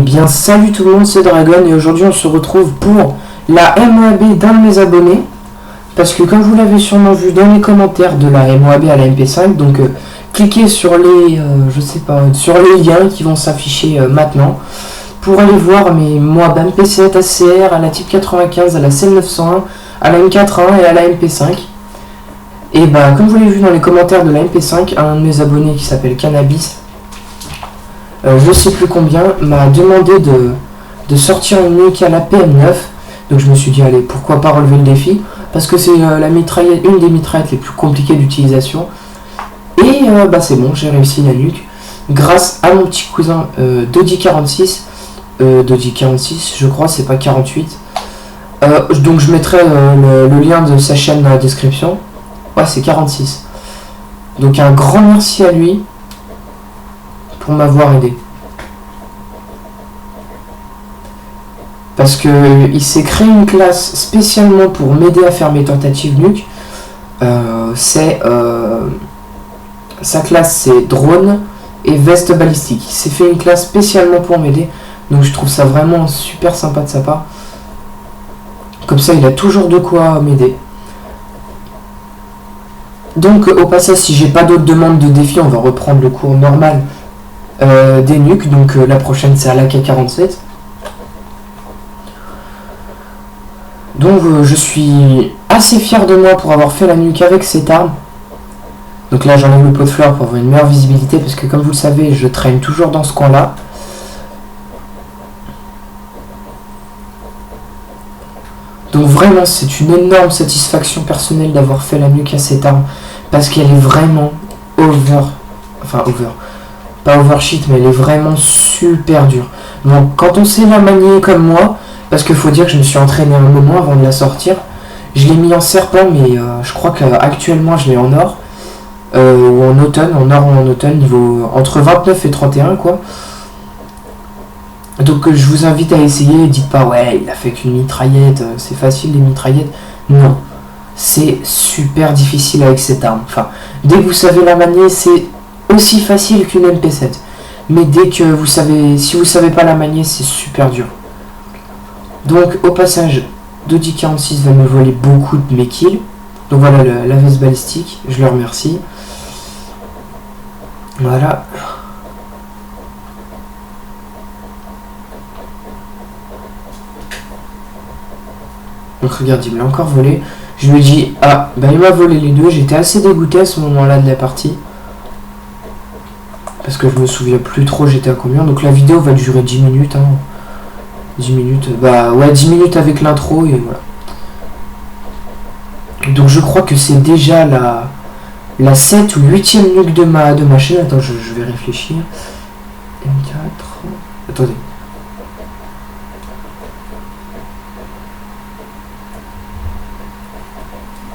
bien salut tout le monde, c'est Dragon et aujourd'hui on se retrouve pour la MOAB d'un de mes abonnés. Parce que comme vous l'avez sûrement vu dans les commentaires de la MOAB à la MP5, donc cliquez sur les sur les liens qui vont s'afficher maintenant pour aller voir mes MOAB MP7, ACR, à la Type 95, à la CL 901, à la M41 et à la MP5. Et bah comme vous l'avez vu dans les commentaires de la MP5, un de mes abonnés qui s'appelle Cannabis, je sais plus combien, m'a demandé de sortir une nuque à la PM9. Donc je me suis dit allez, pourquoi pas relever le défi, parce que c'est la mitraillette, une des mitraillettes les plus compliquées d'utilisation. Et c'est bon, j'ai réussi la nuque grâce à mon petit cousin Dodi 46. Dodi 46 je crois, c'est pas 48. Donc je mettrai le lien de sa chaîne dans la description. Ouais, c'est 46. Donc un grand merci à lui pour m'avoir aidé. Parce que il s'est créé une classe spécialement pour m'aider à faire mes tentatives nuque. Sa classe c'est drone et veste balistique. Il s'est fait une classe spécialement pour m'aider. Donc je trouve ça vraiment super sympa de sa part. Comme ça il a toujours de quoi m'aider. Donc au passage, si j'ai pas d'autres demandes de défis, on va reprendre le cours normal des nuques. Donc la prochaine c'est à l'AK-47. Donc je suis assez fier de moi pour avoir fait la nuque avec cette arme. Donc là j'enlève le pot de fleurs pour avoir une meilleure visibilité, parce que comme vous le savez, je traîne toujours dans ce coin là. Donc vraiment c'est une énorme satisfaction personnelle d'avoir fait la nuque à cette arme, parce qu'elle est vraiment pas overshit, mais elle est vraiment super dure. Donc quand on sait la manier comme moi, parce qu'il faut dire que je me suis entraîné un moment avant de la sortir, je l'ai mis en serpent, mais je crois qu'actuellement je l'ai en or, ou en automne, en or ou en automne, niveau entre 29 et 31 quoi. Donc je vous invite à essayer, dites pas ouais il a fait qu'une mitraillette, c'est facile les mitraillettes. Non, c'est super difficile avec cette arme. Enfin, dès que vous savez la manier, c'est aussi facile qu'une MP7. Mais dès que vous savez, si vous savez pas la manier, c'est super dur. Donc au passage, Dodi 46 va me voler beaucoup de mes kills. Donc voilà la veste balistique, je le remercie. Voilà. Donc regarde, il me l'a encore volé. Je lui ai dit, ah, bah il m'a volé les deux. J'étais assez dégoûté à ce moment-là de la partie. Parce que je me souviens plus trop j'étais à combien. Donc la vidéo va durer 10 minutes. 10 minutes, bah ouais, 10 minutes avec l'intro et voilà. Donc je crois que c'est déjà la 7 ou 8ème nuque de ma chaîne. Attends, je vais réfléchir. M4. Attendez.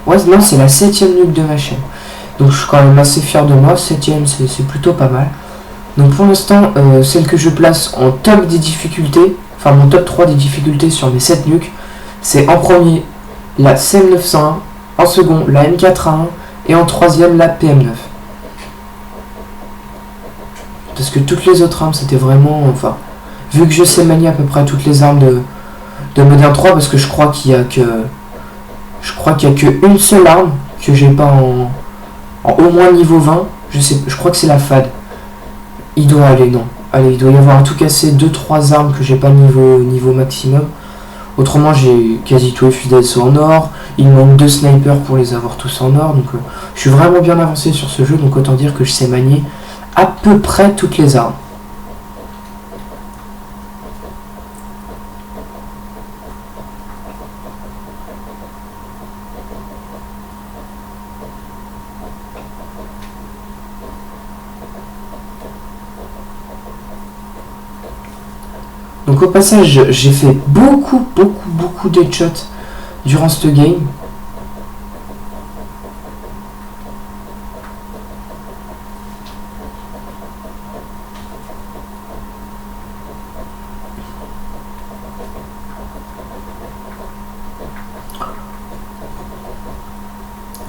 Ouais, non, c'est la 7ème nuque de ma chaîne. Donc je suis quand même assez fier de moi. 7ème, c'est plutôt pas mal. Donc pour l'instant, celle que je place en top des difficultés, enfin mon top 3 des difficultés sur mes 7 nuques, c'est en premier la CL 901, en second la M41 et en troisième la PM9. Parce que toutes les autres armes c'était vraiment, enfin, vu que je sais manier à peu près toutes les armes de Modern 3, parce que je crois qu'il y a que une seule arme que j'ai pas en au moins niveau 20, je crois que c'est la FAD. Il doit aller, non. Allez, il doit y avoir en tout cas ces 2-3 armes que j'ai pas niveau maximum. Autrement, j'ai quasi tous les fusils d'assaut en or. Il me manque 2 snipers pour les avoir tous en or. Donc, je suis vraiment bien avancé sur ce jeu. Donc, autant dire que je sais manier à peu près toutes les armes. Donc au passage, j'ai fait beaucoup d'headshots durant ce game.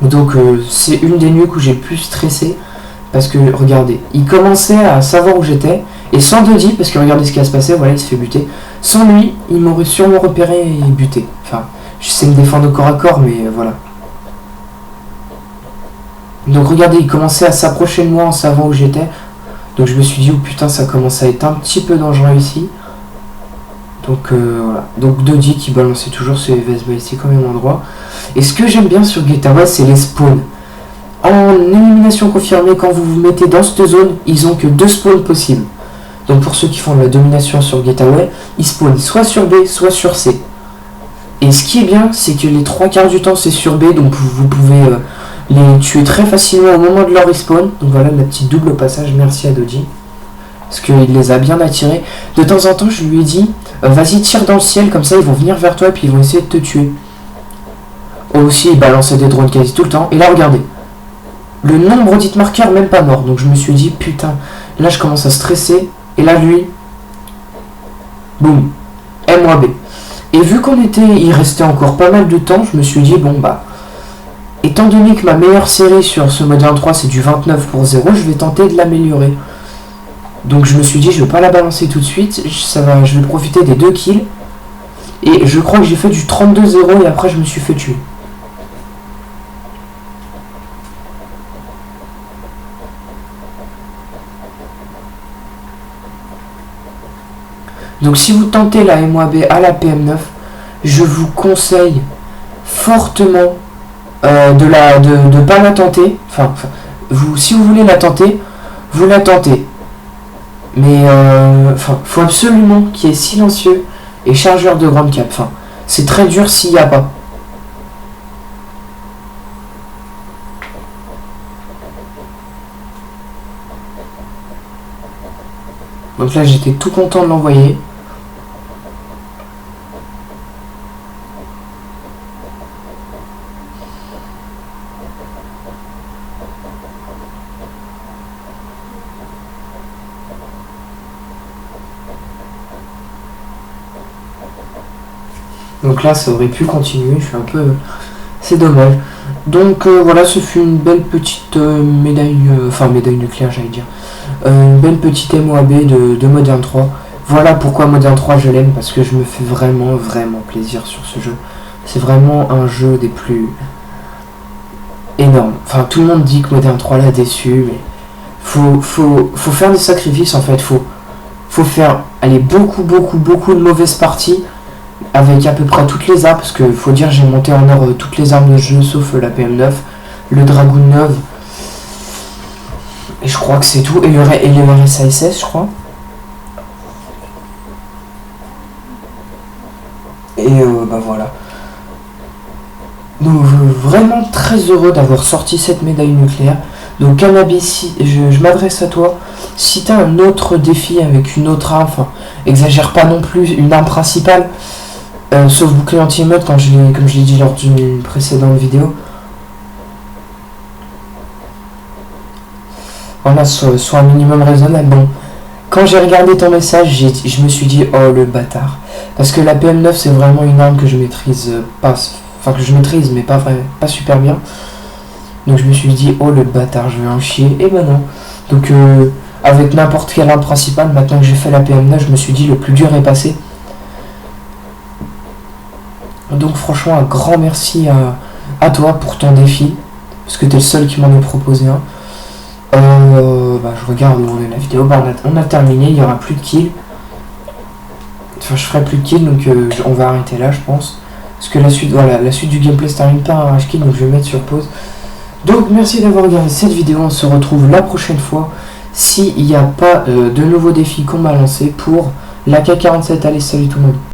Donc c'est une des nuques où j'ai le plus stressé. Parce que, regardez, il commençait à savoir où j'étais. Et sans Dodie, parce que regardez ce qui va se passer, voilà, il se fait buter. Sans lui, il m'aurait sûrement repéré et buté. Enfin, je sais me défendre au corps à corps, mais voilà. Donc regardez, il commençait à s'approcher de moi en savant où j'étais. Donc je me suis dit, oh putain, ça commence à être un petit peu dangereux ici. Donc voilà. Donc Dodie qui balançait toujours ses vestes balistiques au même endroit. Et ce que j'aime bien sur Getaway, c'est les spawns. En élimination confirmée, quand vous vous mettez dans cette zone, ils ont que 2 spawns possibles. Donc pour ceux qui font de la domination sur Getaway, ils spawnent soit sur B, soit sur C. Et ce qui est bien, c'est que les 3/4 du temps c'est sur B, donc vous pouvez les tuer très facilement au moment de leur respawn. Donc voilà la petite double passage, merci à Dodie. Parce qu'il les a bien attirés. De temps en temps, je lui ai dit, vas-y tire dans le ciel, comme ça ils vont venir vers toi et puis ils vont essayer de te tuer. Aussi, il balançait des drones quasi tout le temps. Et là, regardez. Le nombre d'hit marqueurs, même pas mort. Donc je me suis dit, putain, là je commence à stresser. Et là, lui, boum, M-B. Et vu il restait encore pas mal de temps, je me suis dit, bon bah, étant donné que ma meilleure série sur ce Modern 3 c'est du 29/0, je vais tenter de l'améliorer. Donc je me suis dit, je vais pas la balancer tout de suite, je vais profiter des 2 kills. Et je crois que j'ai fait du 32/0 et après je me suis fait tuer. Donc si vous tentez la M-B à la PM9, je vous conseille fortement de pas la tenter. Enfin, si vous voulez la tenter, vous la tentez. Mais faut absolument qu'il y ait silencieux et chargeur de grande cap. Enfin, c'est très dur s'il n'y a pas. Donc là j'étais tout content de l'envoyer. Donc là ça aurait pu continuer, je suis un peu... C'est dommage. Donc voilà, ce fut une belle petite médaille, médaille nucléaire j'allais dire. Une belle petite MOAB de Modern 3. Voilà pourquoi Modern 3 je l'aime, parce que je me fais vraiment plaisir sur ce jeu. C'est vraiment un jeu des plus énormes. Enfin tout le monde dit que Modern 3 l'a déçu, mais faut faire des sacrifices en fait. Faut faire beaucoup de mauvaises parties avec à peu près toutes les armes, parce que faut dire j'ai monté en or toutes les armes de jeu sauf la PM9, le Dragoon 9, et je crois que c'est tout, et le RSASS je crois. Et bah voilà. Donc vraiment très heureux d'avoir sorti cette médaille nucléaire. Donc Cannabis, je m'adresse à toi. Si tu as un autre défi avec une autre arme, enfin exagère pas non plus, une arme principale, sauf bouclier anti-émeute comme je l'ai dit lors d'une précédente vidéo. Voilà, soit un minimum raisonnable. Bon, quand j'ai regardé ton message, je me suis dit, oh le bâtard. Parce que la PM9 c'est vraiment une arme que je maîtrise pas, enfin que je maîtrise mais pas super bien. Donc je me suis dit, oh le bâtard, je vais en chier. Et ben non. Donc avec n'importe quelle arme principale, maintenant que j'ai fait la PM9, je me suis dit, le plus dur est passé. Donc franchement un grand merci à toi pour ton défi, parce que tu es le seul qui m'en ait proposé un. Je regarde où on est la vidéo, on a terminé, il n'y aura plus de kills. Enfin je ferai plus de kills, donc on va arrêter là je pense. Parce que la suite du gameplay se termine par un rush kill, donc je vais mettre sur pause. Donc merci d'avoir regardé cette vidéo, on se retrouve la prochaine fois. S'il n'y a pas de nouveaux défis qu'on m'a lancé pour la K47, allez salut tout le monde.